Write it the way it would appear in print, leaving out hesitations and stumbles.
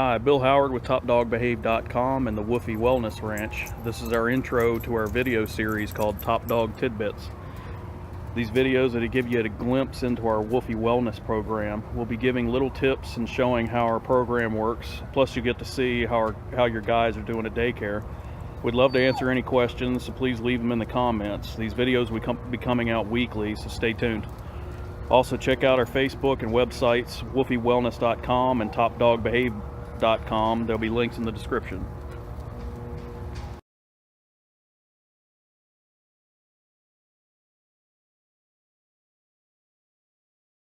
Hi, Bill Howard with TopDogBehave.com and the Woofy Wellness Ranch. This is our intro to our video series called Top Dog Tidbits. These videos are to give you a glimpse into our Woofy Wellness program. We'll be giving little tips and showing how our program works. Plus you get to see how your guys are doing at daycare. We'd love to answer any questions, so please leave them in the comments. These videos will be coming out weekly, so stay tuned. Also check out our Facebook and websites, woofywellness.com and topdogbehave.com. There'll be links in the description.